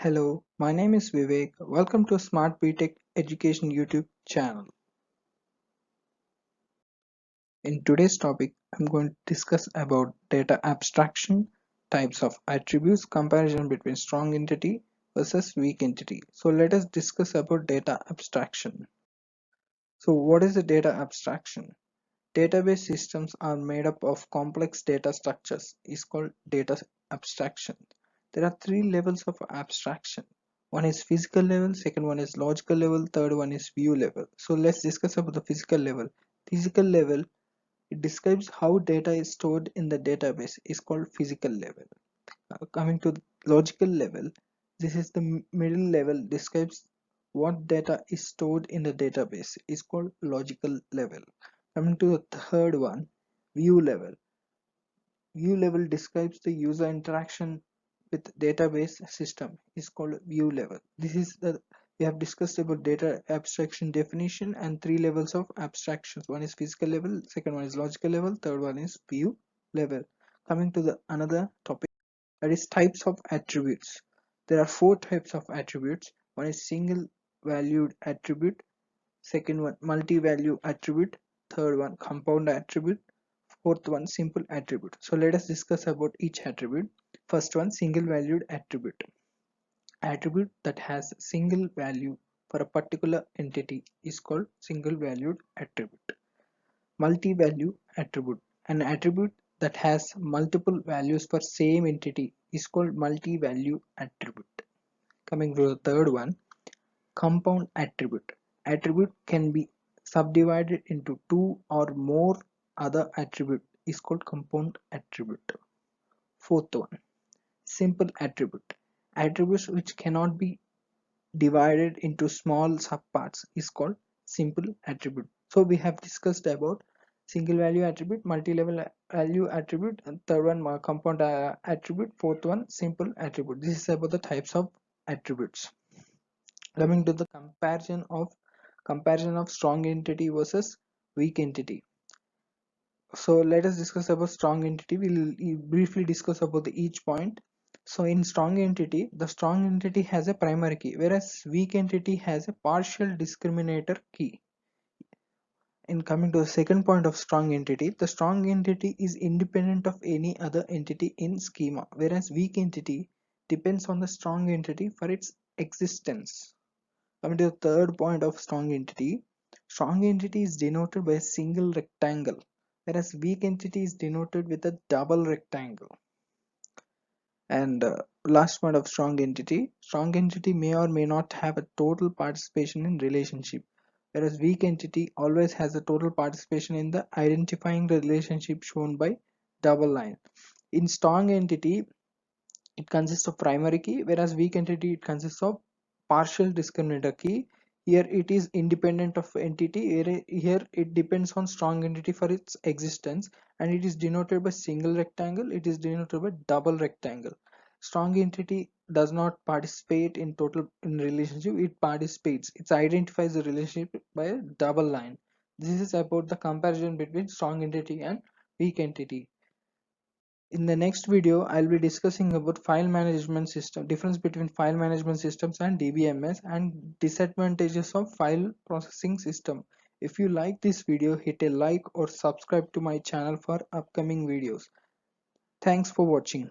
Hello, my name is Vivek. Welcome to Smart BTech Education YouTube channel. In today's topic, I'm going to discuss about data abstraction, types of attributes, comparison between strong entity versus weak entity. So let us discuss about data abstraction. So what is the data abstraction? Database systems are made up of complex data structures. It's called data abstraction. There are three levels of abstraction. One is physical level, second one is logical level, third one is view level. So let's discuss about the physical level. Physical level, it describes how data is stored in the database, is called physical level. Coming to the logical level, this is the middle level, describes what data is stored in the database, is called logical level. Coming to the third one, view level. View level describes the user interaction with database system, is called view level. This is the we have discussed about data abstraction definition and three levels of abstractions. One is physical level, second one is logical level, third one is view level. Coming to the another topic, that is types of attributes. There are four types of attributes. One is single valued attribute, second one multi-value attribute, third one compound attribute, fourth one simple attribute. So let us discuss about each attribute. First one, single valued attribute. Attribute that has single value for a particular entity is called single valued attribute. Multi-value attribute. An attribute that has multiple values for same entity is called multi-value attribute. Coming to the third one, compound attribute. Attribute can be subdivided into two or more other attribute is called compound attribute. Fourth one, simple attribute. Attributes which cannot be divided into small subparts is called simple attribute. So we have discussed about single value attribute, multi-level value attribute, and third one compound attribute, fourth one simple attribute. This is about the types of attributes. Coming to the comparison of strong entity versus weak entity. So let us discuss about strong entity. We'll briefly discuss about each point. So in strong entity, the strong entity has a primary key, whereas weak entity has a partial discriminator key. In coming to the second point of strong entity, the strong entity is independent of any other entity in schema, whereas weak entity depends on the strong entity for its existence. Coming to the third point of strong entity is denoted by a single rectangle, whereas weak entity is denoted with a double rectangle. And last point of strong entity may or may not have a total participation in relationship, whereas weak entity always has a total participation in the identifying the relationship shown by double line. In strong entity, it consists of primary key, whereas weak entity it consists of partial discriminator key. Here it is independent of entity. Here it depends on strong entity for its existence, and it is denoted by single rectangle. It is denoted by double rectangle. Strong entity does not participate in total in relationship. It participates. It identifies the relationship by a double line. This is about the comparison between strong entity and weak entity. In the next video, I'll be discussing about file management system, difference between file management systems and DBMS, and disadvantages of file processing system. If you like this video, hit a like or subscribe to my channel for upcoming videos. Thanks for watching.